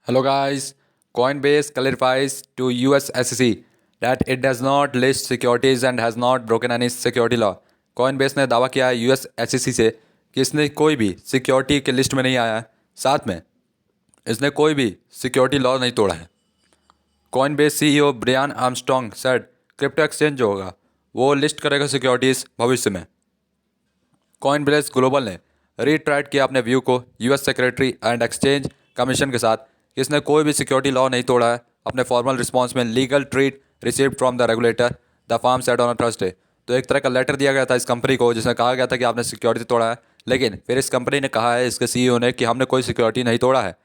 Hello guys, Coinbase clarifies to US SEC that it does not list securities and has not broken any security law. Coinbase ने दावा किया है US SEC से कि इसने कोई भी सिक्योरिटी के लिस्ट में नहीं आया है, साथ में इसने कोई भी सिक्योरिटी लॉ नहीं तोड़ा है। Coinbase CEO Brian Armstrong said crypto exchange जो होगा वो लिस्ट करेगा सिक्योरिटीज़ भविष्य में। कॉइनबेस ग्लोबल ने रीट्राइट किया अपने व्यू को US secretary and exchange commission के साथ कि इसने कोई भी सिक्योरिटी लॉ नहीं तोड़ा है। अपने फॉर्मल रिस्पांस में legal treat received from the regulator the firm said on a Thursday. तो एक तरह का लेटर दिया गया था इस कंपनी को जिसमें कहा गया था कि आपने सिक्योरिटी तोड़ा है, लेकिन फिर इस कंपनी ने कहा है, इसके सीईओ ने, कि हमने कोई सिक्योरिटी नहीं तोड़ा है।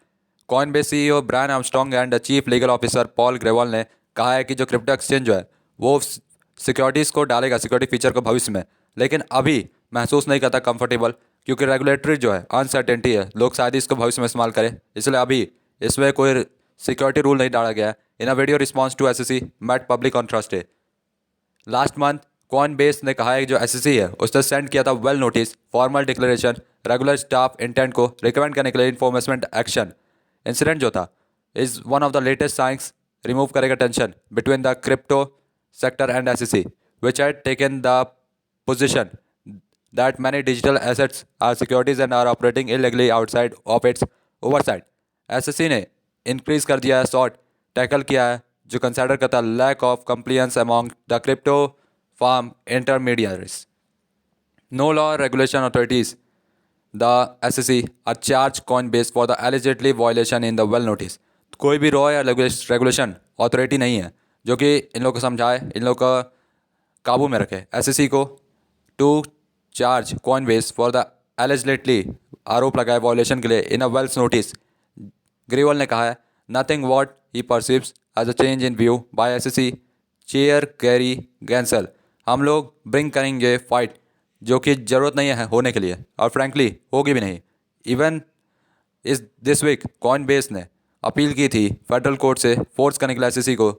Coinbase CEO Brian Armstrong and chief legal officer Paul Grewal ने कहा है कि जो क्रिप्टो एक्सचेंज जो है वो सिक्योरिटीज़ को डालेगा, सिक्योरिटी फीचर को भविष्य में, लेकिन अभी महसूस नहीं करता कंफर्टेबल, क्योंकि रेगुलेटरी जो है अनसर्टेनिटी है, लोग शायद इसको भविष्य में इस्तेमाल करें, इसलिए अभी इसमें कोई सिक्योरिटी रूल नहीं डाला गया है। In a video response to SEC met public on Thursday last month, Coinbase ने कहा है कि जो एसएससी है उसने सेंड किया था well notice formal declaration regular staff intent को रिकमेंड करने के लिए इन्फॉर्मेशमेंट एक्शन। इंसिडेंट जो था is one of the latest signs remove करेगा tension between the crypto sector and SEC, which had taken the position that many digital assets are securities and are operating illegally outside of its oversight. SEC ने increase कर दिया है, sort tackle किया है, जो consider करता lack of compliance among the crypto firm intermediaries. No law regulation authorities the SEC are charged Coinbase for the allegedly violation in the well notice। कोई भी रॉ या रेगुलेशन अथॉरिटी नहीं है जो कि इन लोगों को समझाए, इन लोगों को काबू में रखे, एसएससी को to charge Coinbase for the allegedly आरोप लगाए वॉयलेशन के लिए इन अ वेल्स नोटिस। ग्रीवल ने कहा है nothing what he perceives as a change in view by SEC chair Gary Gensler. हम लोग ब्रिंग करेंगे फाइट जो कि ज़रूरत नहीं है होने के लिए, और फ्रैंकली होगी भी नहीं। इवन इस दिस वीक कॉइनबेस ने अपील की थी फेडरल कोर्ट से फोर्स करने के लिए एसएससी को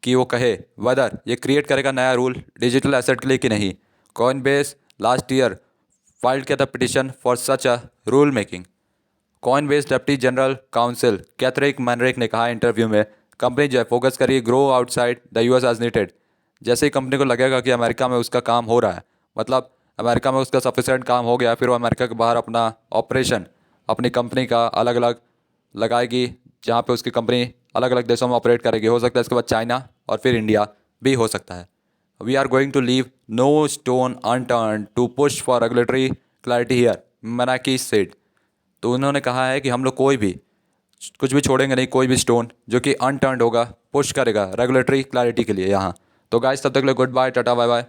कि वो कहे वेदर ये क्रिएट करेगा नया रूल डिजिटल एसेट के लिए कि नहीं। कॉइनबेस लास्ट ईयर फाइल्ड किया था petition for such a rule making. Coinbase deputy general counsel Katherine Minarik ने कहा इंटरव्यू में कंपनी जो है फोकस करिए grow outside the US as needed. जैसे ही कंपनी को लगेगा कि अमेरिका में उसका काम हो रहा है, मतलब अमेरिका में उसका सफिशेंट काम हो गया, फिर वो अमेरिका के बाहर अपना ऑपरेशन अपनी कंपनी का अलग अलग लगाएगी, जहाँ पे उसकी कंपनी अलग अलग देशों में ऑपरेट करेगी। हो सकता है इसके बाद चाइना और फिर इंडिया भी हो सकता है। We are going to leave no stone unturned to push for regulatory clarity here, Minarik said. तो उन्होंने कहा है कि हम लोग कोई भी कुछ भी छोड़ेंगे नहीं, कोई भी स्टोन जो कि अनटर्न होगा, पुश करेगा रेगुलेटरी क्लैरिटी के लिए यहाँ। तो गाइस तब तक के लिए goodbye, tata bye bye.